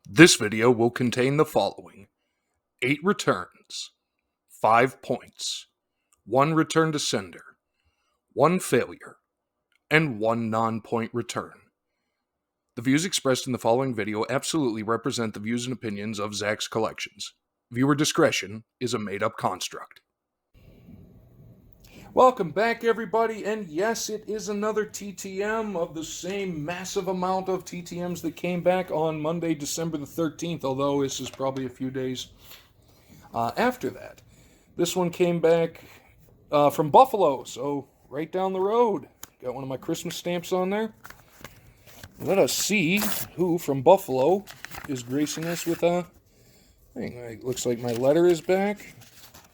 This video will contain the following: 8 returns, 5 points, 1 return to sender, 1 failure, and 1 non-point return. The views expressed in the following video absolutely represent the views and opinions of Zach's Collections. Viewer discretion is a made-up construct. Welcome back, everybody, and yes, it is another TTM of the same massive amount of TTMs that came back on Monday, December the 13th, although this is probably a few days after that. This one came back from Buffalo, so right down the road. Got one of my Christmas stamps on there. Let us see who from Buffalo is gracing us with a thing. It looks like my letter is back.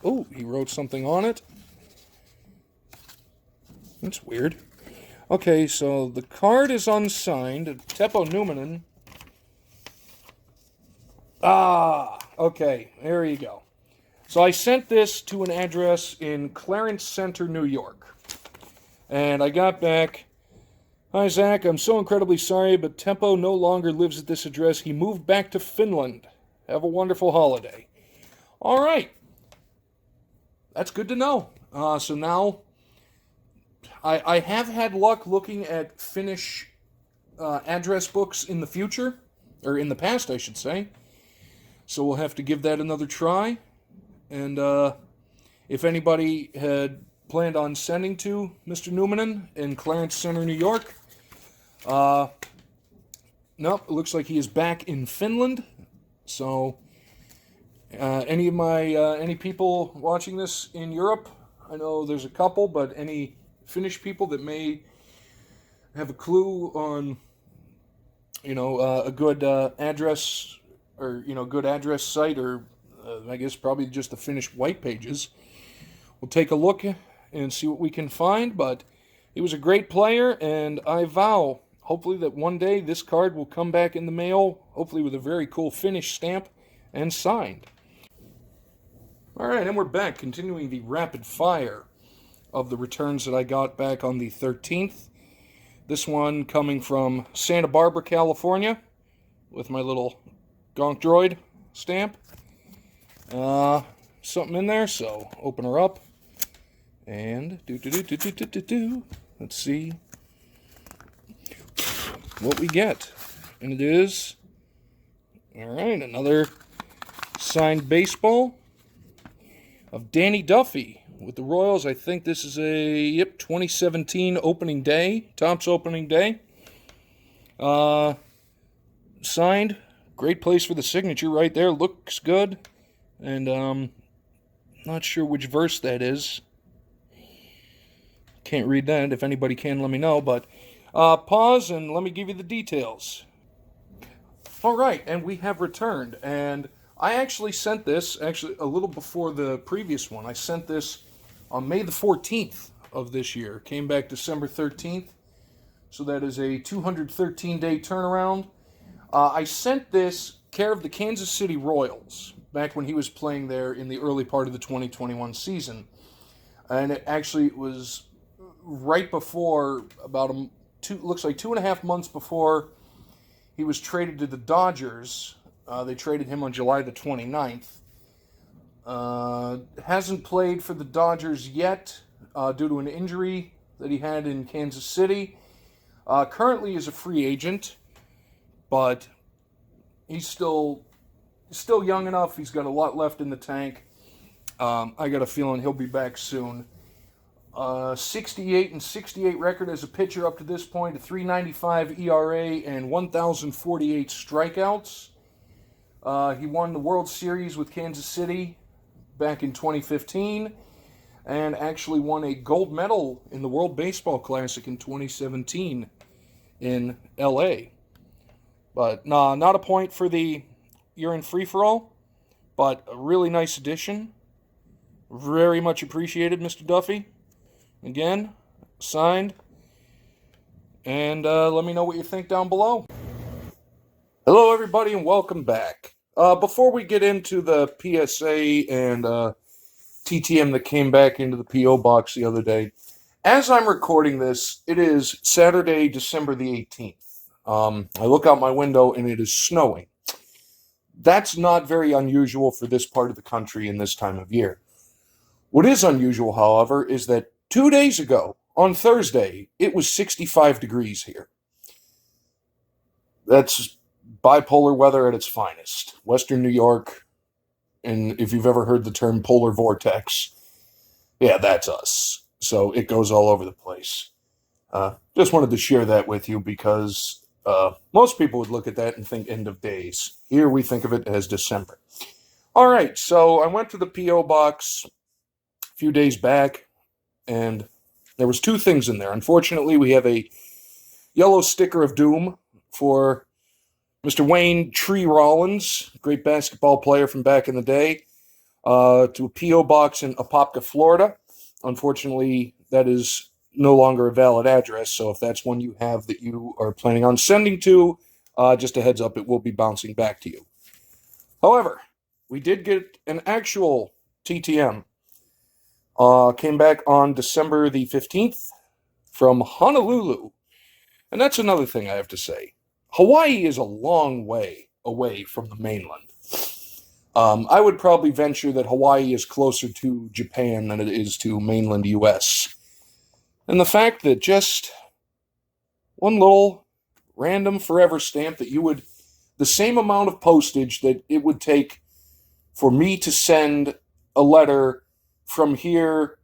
Oh, he wrote something on it. That's weird. Okay, so the card is unsigned. Teppo Numminen. Okay, there you go. So I sent this to an address in Clarence Center, New York. And I got back, "Hi, Zach, I'm so incredibly sorry, but Teppo no longer lives at this address. He moved back to Finland. Have a wonderful holiday." All right. That's good to know. So now I have had luck looking at Finnish address books in the future, or in the past, I should say. So we'll have to give that another try. And if anybody had planned on sending to Mr. Numminen in Clarence Center, New York, nope, it looks like he is back in Finland. So any people watching this in Europe, I know there's a couple, but any Finnish people that may have a clue on, a good address, or, good address site, or I guess probably just the Finnish white pages, we'll take a look and see what we can find. But he was a great player, and I vow, hopefully, that one day this card will come back in the mail, hopefully with a very cool Finnish stamp and signed. All right, and we're back, continuing the rapid fire of the returns that I got back on the 13th. This one coming from Santa Barbara, California, with my little Gonk Droid stamp. Something in there, so open her up. And let's see what we get. And it is, all right, another signed baseball of Danny Duffy with the Royals. I think this is a 2017 opening day, Topps opening day. Signed. Great place for the signature right there. Looks good. And not sure which verse that is. Can't read that. If anybody can, let me know. But pause and let me give you the details. All right, and we have returned. And I actually sent this, a little before the previous one. I sent this on May the 14th of this year. Came back December 13th. So that is a 213-day turnaround. I sent this care of the Kansas City Royals back when he was playing there in the early part of the 2021 season. And it actually was right before, looks like 2.5 months before he was traded to the Dodgers. They traded him on July the 29th. Hasn't played for the Dodgers yet due to an injury that he had in Kansas City. Currently is a free agent, but he's still young enough. He's got a lot left in the tank. I got a feeling he'll be back soon. 68-68 record as a pitcher up to this point, a 3.95 ERA and 1,048 strikeouts. He won the World Series with Kansas City back in 2015, and actually won a gold medal in the World Baseball Classic in 2017 in LA. But not a point for the You're in Free-For-All, but a really nice addition. Very much appreciated, Mr. Duffy. Again, signed. And let me know what you think down below. Hello, everybody, and welcome back. Before we get into the PSA and TTM that came back into the P.O. box the other day, as I'm recording this, it is Saturday, December the 18th. I look out my window, and it is snowing. That's not very unusual for this part of the country in this time of year. What is unusual, however, is that 2 days ago, on Thursday, it was 65 degrees here. That's bipolar weather at its finest. Western New York, and if you've ever heard the term polar vortex, yeah, that's us. So it goes all over the place. Just wanted to share that with you because most people would look at that and think end of days. Here we think of it as December. All right, so I went to the P.O. box a few days back, and there was 2 things in there. Unfortunately, we have a yellow sticker of doom for Mr. Wayne Tree Rollins, great basketball player from back in the day, to a P.O. box in Apopka, Florida. Unfortunately, that is no longer a valid address, so if that's one you have that you are planning on sending to, just a heads up, it will be bouncing back to you. However, we did get an actual TTM. Came back on December the 15th from Honolulu. And that's another thing I have to say. Hawaii is a long way away from the mainland. I would probably venture that Hawaii is closer to Japan than it is to mainland U.S. And the fact that just one little random forever stamp that the same amount of postage that it would take for me to send a letter from here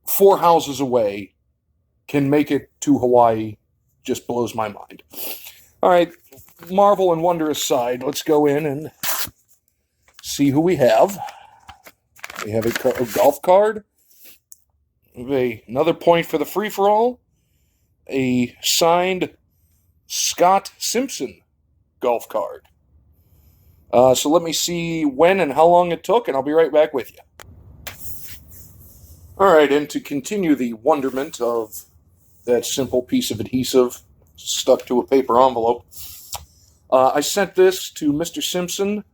4 houses away can make it to Hawaii just blows my mind. All right, marvel and wonder aside, let's go in and see who we have. We have a golf card. We have another point for the free-for-all. A signed Scott Simpson golf card. So let me see when and how long it took, and I'll be right back with you. All right, and to continue the wonderment of that simple piece of adhesive stuck to a paper envelope, I sent this to Mr. Simpson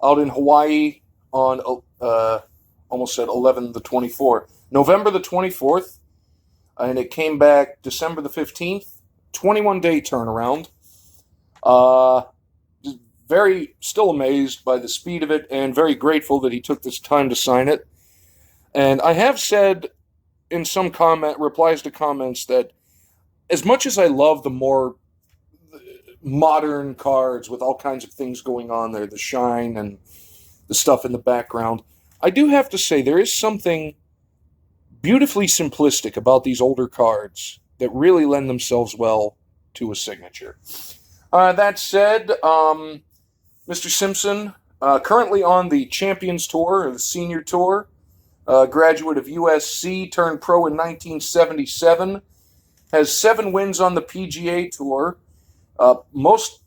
out in Hawaii on, almost said 11 the 24th, November the 24th, and it came back December the 15th, 21-day turnaround. Very still amazed by the speed of it and very grateful that he took this time to sign it. And I have said in some replies to comments that as much as I love the more modern cards with all kinds of things going on there, the shine and the stuff in the background, I do have to say there is something beautifully simplistic about these older cards that really lend themselves well to a signature. That said, Mr. Simpson, currently on the Champions Tour, or the Senior Tour, graduate of USC, turned pro in 1977, has 7 wins on the PGA Tour, most,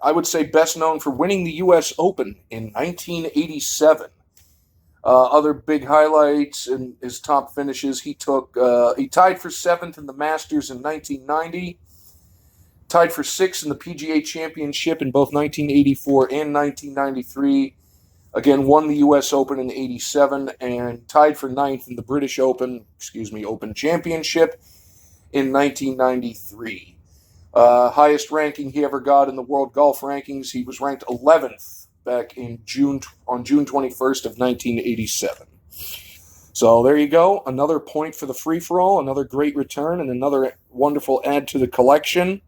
I would say, best known for winning the U.S. Open in 1987. Other big highlights in his top finishes, he tied for 7th in the Masters in 1990, tied for 6th in the PGA Championship in both 1984 and 1993. Again, won the U.S. Open in 87 and tied for 9th in the British Open Championship in 1993. Highest ranking he ever got in the World Golf Rankings, he was ranked 11th back in June 21st of 1987. So there you go, another point for the free-for-all, another great return, and another wonderful add to the collection.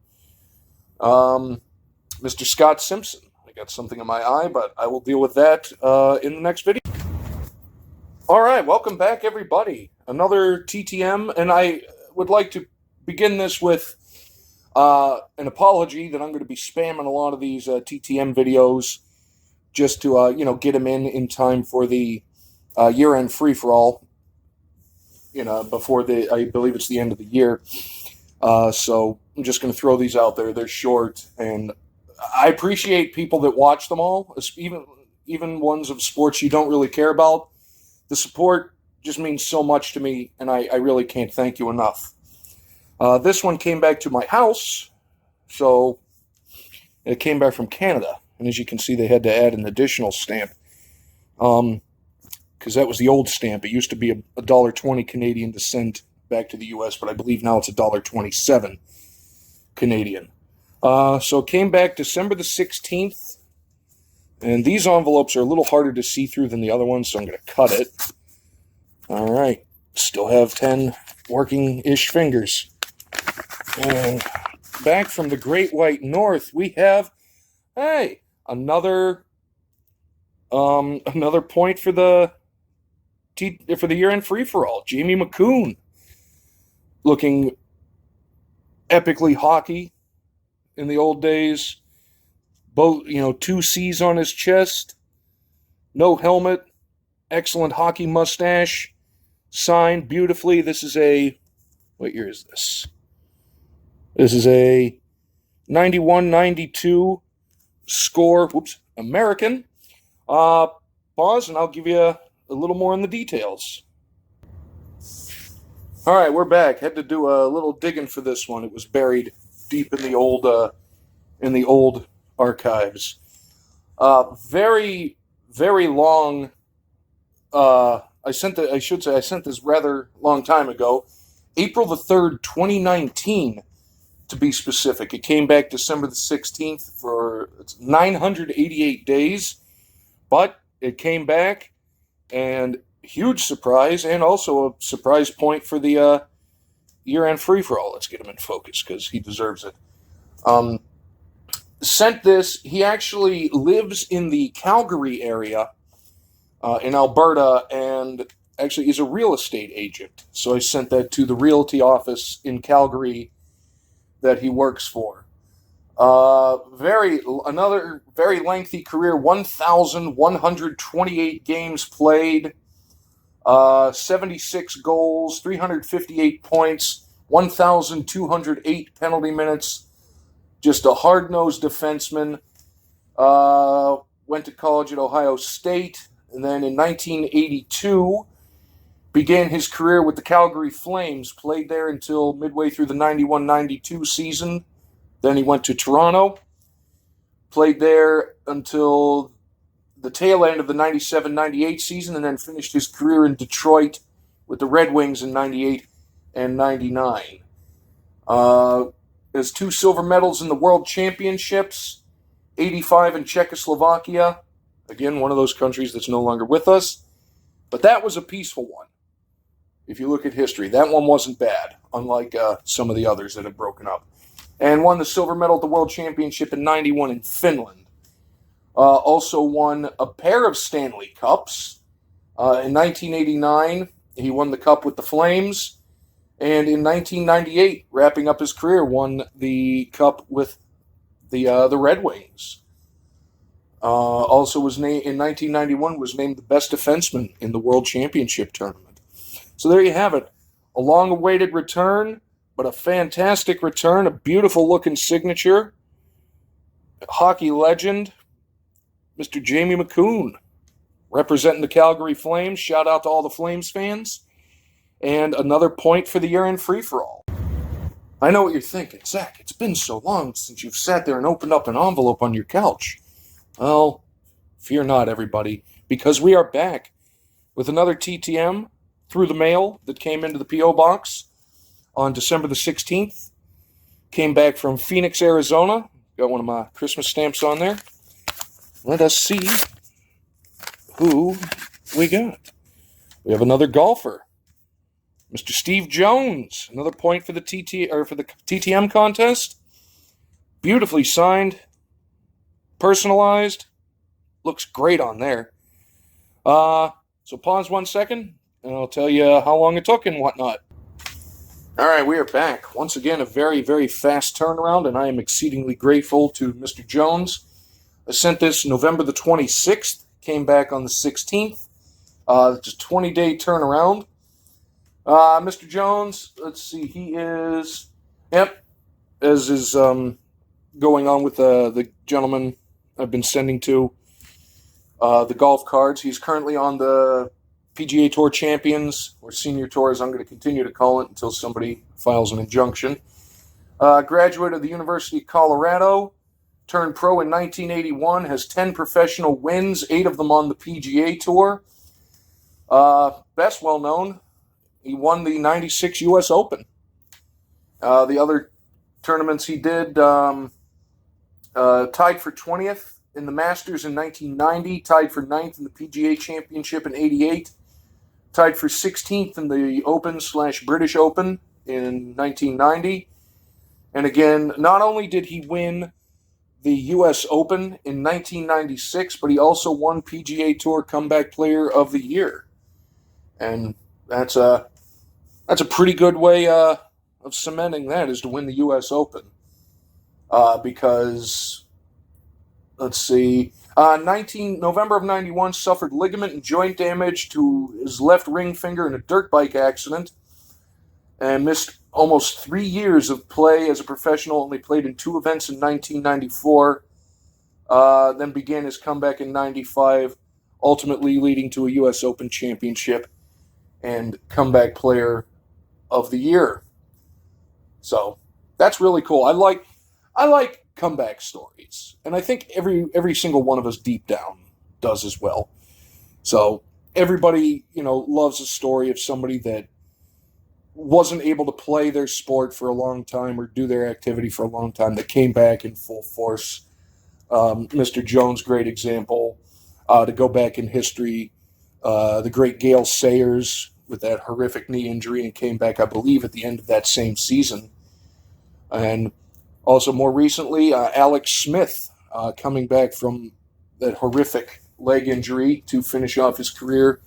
Mr. Scott Simpson. I got something in my eye, but I will deal with that in the next video. All right, welcome back, everybody. Another TTM, and I would like to begin this with an apology that I'm going to be spamming a lot of these TTM videos just to get them in time for the year-end free-for-all. Before I believe it's the end of the year. So I'm just going to throw these out there. They're short, and I appreciate people that watch them all, even ones of sports you don't really care about. The support just means so much to me, and I really can't thank you enough. This one came back to my house, so it came back from Canada, and as you can see, they had to add an additional stamp, because that was the old stamp. It used to be $1.20 Canadian to send back to the U.S., but I believe now it's $1.27 Canadian. So it came back December the 16th, And these envelopes are a little harder to see through than the other ones, so I'm going to cut it. All right. Still have 10 working-ish fingers. And back from the Great White North, we have, hey, another point for the year-end free-for-all. Jamie Mccoon, looking epically hockey in the old days. Both, 2 C's on his chest, no helmet, excellent hockey mustache, signed beautifully. This is what year is this? This is a 91-92 score, American. Pause, and I'll give you a little more on the details. All right, we're back. Had to do a little digging for this one. It was buried deep in the old archives. Very, very long. I sent this rather long time ago, April the 3rd, 2019, to be specific. It came back December the 16th for 988 days, but it came back, and huge surprise, and also a surprise point for the year-end free-for-all. Let's get him in focus because he deserves it. Sent this. He actually lives in the Calgary area in Alberta, and actually is a real estate agent. So I sent that to the realty office in Calgary that he works for. Another very lengthy career, 1,128 games played, 76 goals, 358 points, 1,208 penalty minutes. Just a hard-nosed defenseman. Went to college at Ohio State, and then in 1982 began his career with the Calgary Flames. Played there until midway through the 91-92 season. Then he went to Toronto. Played there until the tail end of the 97-98 season, and then finished his career in Detroit with the Red Wings in 98 and 99. Has 2 silver medals in the World Championships, 85 in Czechoslovakia. Again, one of those countries that's no longer with us. But that was a peaceful one. If you look at history, that one wasn't bad, unlike some of the others that have broken up. And won the silver medal at the World Championship in 91 in Finland. Also won a pair of Stanley Cups. In 1989, he won the Cup with the Flames. And in 1998, wrapping up his career, won the Cup with the Red Wings. Also was named in 1991 was named the best defenseman in the World Championship tournament. So there you have it, a long-awaited return, but a fantastic return, a beautiful-looking signature, hockey legend, Mr. Jamie Mccoon, representing the Calgary Flames. Shout out to all the Flames fans. And another point for the year-end free-for-all. I know what you're thinking. Zach, it's been so long since you've sat there and opened up an envelope on your couch. Well, fear not, everybody, because we are back with another TTM through the mail that came into the P.O. Box on December the 16th. Came back from Phoenix, Arizona. Got one of my Christmas stamps on there. Let us see who we got. We have another golfer. Mr. Steve Jones, another point for the TTM contest. Beautifully signed, personalized, looks great on there. So pause 1 second, and I'll tell you how long it took and whatnot. All right, we are back. Once again, a very, very fast turnaround, and I am exceedingly grateful to Mr. Jones. I sent this November the 26th, came back on the 16th. Just 20-day turnaround. Mr. Jones, let's see, he is, as is going on with the gentleman I've been sending to the golf cards. He's currently on the PGA Tour Champions, or Senior Tour, as I'm going to continue to call it until somebody files an injunction. Graduate of the University of Colorado, turned pro in 1981, has 10 professional wins, 8 of them on the PGA Tour. Best well-known, he won the 96 U.S. Open. The other tournaments he did, tied for 20th in the Masters in 1990, tied for 9th in the PGA Championship in 88, tied for 16th in the Open/British Open in 1990. And again, not only did he win the U.S. Open in 1996, but he also won PGA Tour Comeback Player of the Year. And that's a pretty good way of cementing that, is to win the U.S. Open. Because, let's see, November of 91, suffered ligament and joint damage to his left ring finger in a dirt bike accident and missed almost 3 years of play as a professional, only played in 2 events in 1994, then began his comeback in 95, ultimately leading to a U.S. Open championship and Comeback Player of the Year. So, that's really cool. I like comeback stories, and I think every single one of us deep down does as well. So everybody, loves a story of somebody that wasn't able to play their sport for a long time or do their activity for a long time that came back in full force. Mr. Jones, great example. To go back in history, the great Gale Sayers with that horrific knee injury and came back, I believe, at the end of that same season. And also, more recently, Alex Smith coming back from that horrific leg injury to finish off his career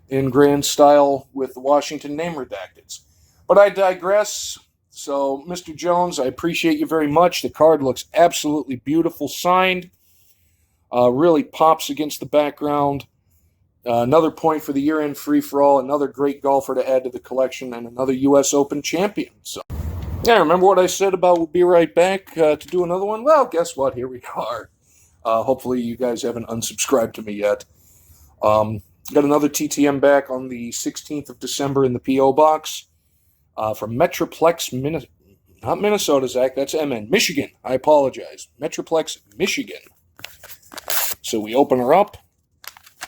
in grand style with the Washington Name Redacteds. But I digress. So, Mr. Jones, I appreciate you very much. The card looks absolutely beautiful, signed. Really pops against the background. Another point for the year-end free-for-all. Another great golfer to add to the collection, and another U.S. Open champion. So, yeah, remember what I said about we'll be right back to do another one? Well, guess what? Here we are. Hopefully you guys haven't unsubscribed to me yet. Got another TTM back on the 16th of December in the P.O. Box from Metroplex, not Minnesota, Zach. That's MN. Michigan. I apologize. Metroplex, Michigan. So we open her up,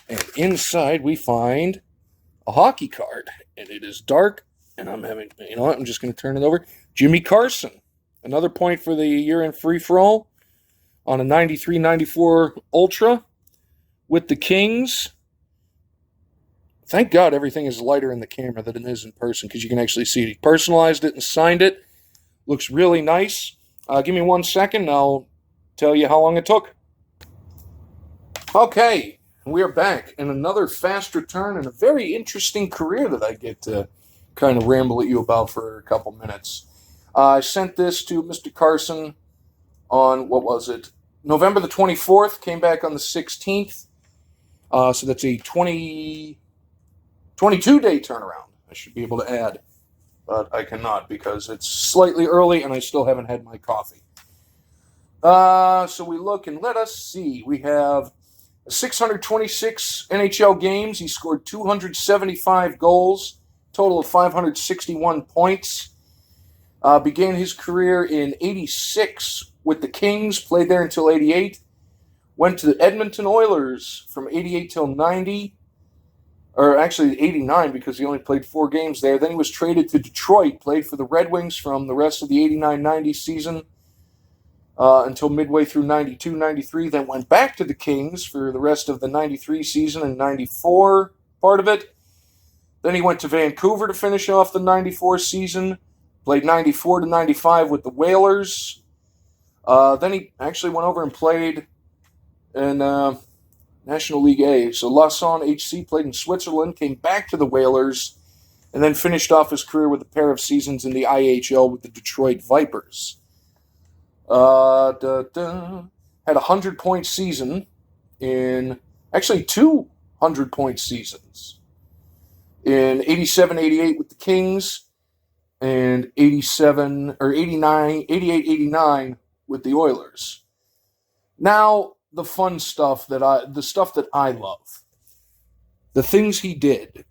and inside we find a hockey card. And it is dark, and I'm just going to turn it over. Jimmy Carson, another point for the year-end free-for-all on a 93-94 Ultra with the Kings. Thank God everything is lighter in the camera than it is in person, because you can actually see it. He personalized it and signed it. Looks really nice. Give me 1 second, and I'll tell you how long it took. Okay, we are back, and another fast return and a very interesting career that I get to kind of ramble at you about for a couple minutes. I sent this to Mr. Carson on, November the 24th, came back on the 16th. So that's a 22-day turnaround. I should be able to add, but I cannot because it's slightly early and I still haven't had my coffee. So we look and let us see. We have 626 NHL games. He scored 275 goals, total of 561 points. Began his career in 86 with the Kings, played there until 88. Went to the Edmonton Oilers from 88 till 90. Or actually 89 because he only played 4 games there. Then he was traded to Detroit, played for the Red Wings from the rest of the 89-90 season until midway through 92-93. Then went back to the Kings for the rest of the 93 season and 94 part of it. Then he went to Vancouver to finish off the 94 season. Played 94 to 95 with the Whalers. Then he actually went over and played in National League A. So Lausanne HC, played in Switzerland, came back to the Whalers, and then finished off his career with a pair of seasons in the IHL with the Detroit Vipers. Had a 100-point season in, actually 2 100-point seasons. In 87-88 with the Kings, and 88-89 with the Oilers. Now, the fun stuff the stuff that I love, the things he did,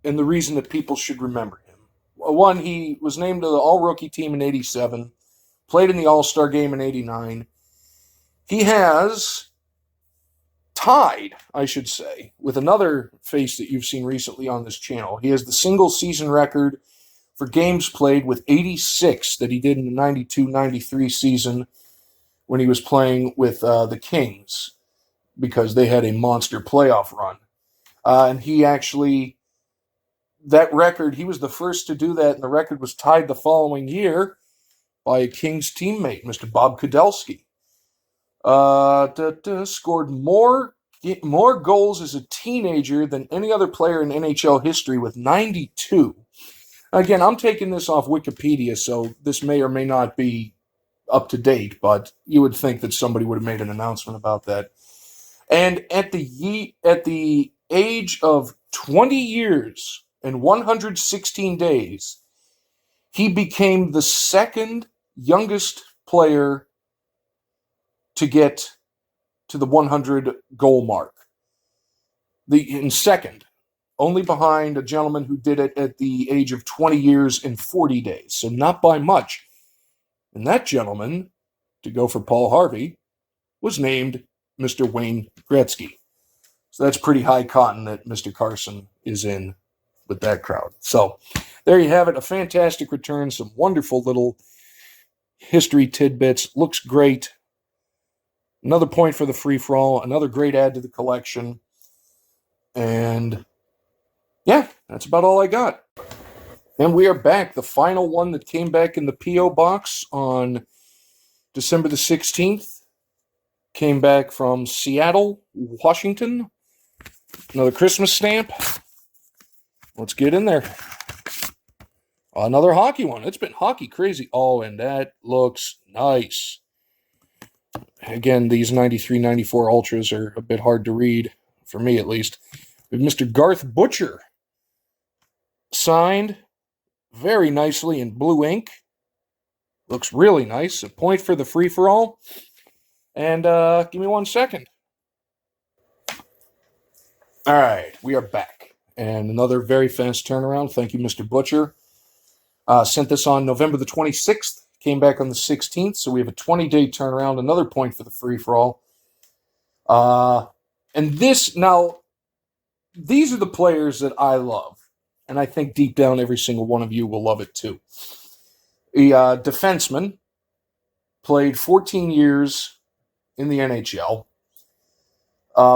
and the reason that people should remember him. One, he was named to the All-Rookie team in 87, played in the All-Star game in 89. He has tied, I should say, with another face that you've seen recently on this channel. He has the single-season record for games played with 86 that he did in the 92-93 season when he was playing with the Kings because they had a monster playoff run. And he actually, that record, he was the first to do that, and the record was tied the following year by a Kings teammate, Mr. Bob Kudelski. Scored more goals as a teenager than any other player in NHL history with 92. Again, I'm taking this off Wikipedia, so this may or may not be up to date, but you would think that somebody would have made an announcement about that. And at the age of 20 years and 116 days, he became the second youngest player to get to the 100 goal mark. In second, only behind a gentleman who did it at the age of 20 years and 40 days. So not by much. And that gentleman, to go for Paul Harvey, was named Mr. Wayne Gretzky. So that's pretty high cotton that Mr. Carson is in with that crowd. So there you have it. A fantastic return. Some wonderful little history tidbits. Looks great. Another point for the free-for-all. Another great add to the collection. And yeah, that's about all I got. And we are back. The final one that came back in the P.O. box on December the 16th came back from Seattle, Washington. Another Christmas stamp. Let's get in there. Another hockey one. It's been hockey crazy. Oh, and that looks nice. Again, these 93, 94 Ultras are a bit hard to read, for me at least. We have Mr. Garth Butcher. Signed very nicely in blue ink. Looks really nice. A point for the free-for-all. And give me 1 second. All right, we are back. And another very fast turnaround. Thank you, Mr. Butcher. Sent this on November the 26th. Came back on the 16th. So we have a 20-day turnaround. Another point for the free-for-all. And this, now, these are the players that I love. And I think deep down every single one of you will love it too. A defenseman. Played 14 years in the NHL.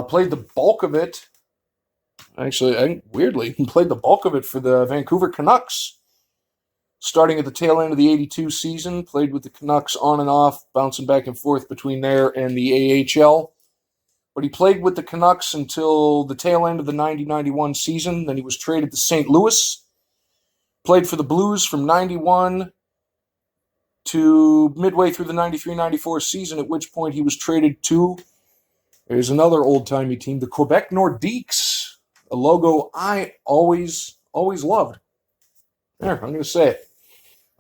Played the bulk of it. Actually, weirdly, he played the bulk of it for the Vancouver Canucks. Starting at the tail end of the 82 season, played with the Canucks on and off, bouncing back and forth between there and the AHL. But he played with the Canucks until the tail end of the 90-91 season. Then he was traded to St. Louis. Played for the Blues from 91 to midway through the 93-94 season, at which point he was traded to, there's another old-timey team, the Quebec Nordiques, a logo I always loved. There, I'm going to say it.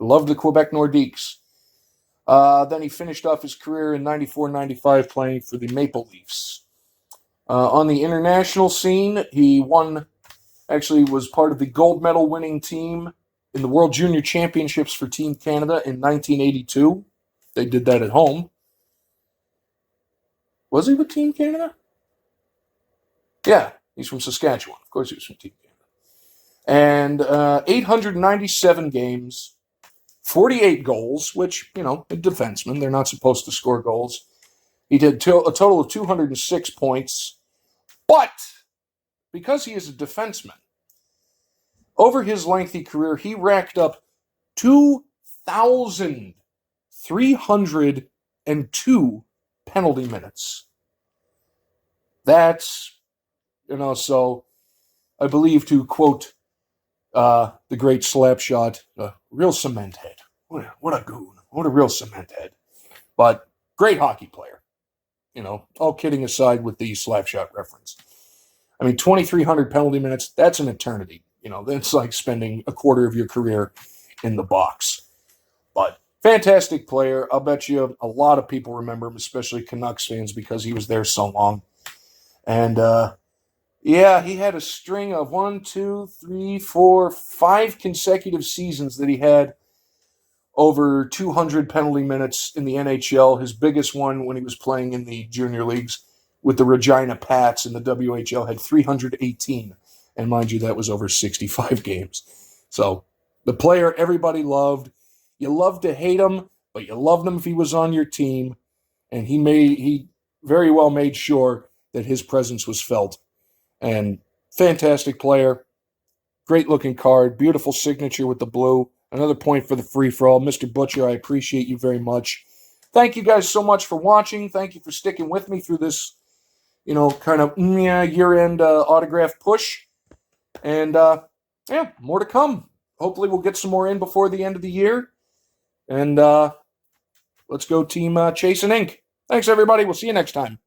I love the Quebec Nordiques. Then he finished off his career in 94-95 playing for the Maple Leafs. On the international scene, he was part of the gold medal winning team in the World Junior Championships for Team Canada in 1982. They did that at home. Was he with Team Canada? Yeah, he's from Saskatchewan. Of course he was from Team Canada. And 897 games, 48 goals, which, a defenseman, they're not supposed to score goals. He did a total of 206 points. But because he is a defenseman, over his lengthy career, he racked up 2,302 penalty minutes. That's, so I believe, to quote the great Slapshot, real cement head. What a goon. What a real cement head. But great hockey player. All kidding aside with the Slapshot reference. I mean, 2,300 penalty minutes, that's an eternity. That's like spending a quarter of your career in the box. But fantastic player. I'll bet you a lot of people remember him, especially Canucks fans, because he was there so long. And, he had a string of 5 consecutive seasons that he had over 200 penalty minutes in the NHL. His biggest one when he was playing in the junior leagues with the Regina Pats in the WHL had 318. And mind you, that was over 65 games. So the player everybody loved. You loved to hate him, but you loved him if he was on your team. and he very well made sure that his presence was felt. And fantastic player, great looking card, beautiful signature with the blue. Another point for the free-for-all. Mr. Butcher, I appreciate you very much. Thank you guys so much for watching. Thank you for sticking with me through this, kind of year-end autograph push. And, yeah, more to come. Hopefully we'll get some more in before the end of the year. And let's go team Chasing Ink. Thanks, everybody. We'll see you next time.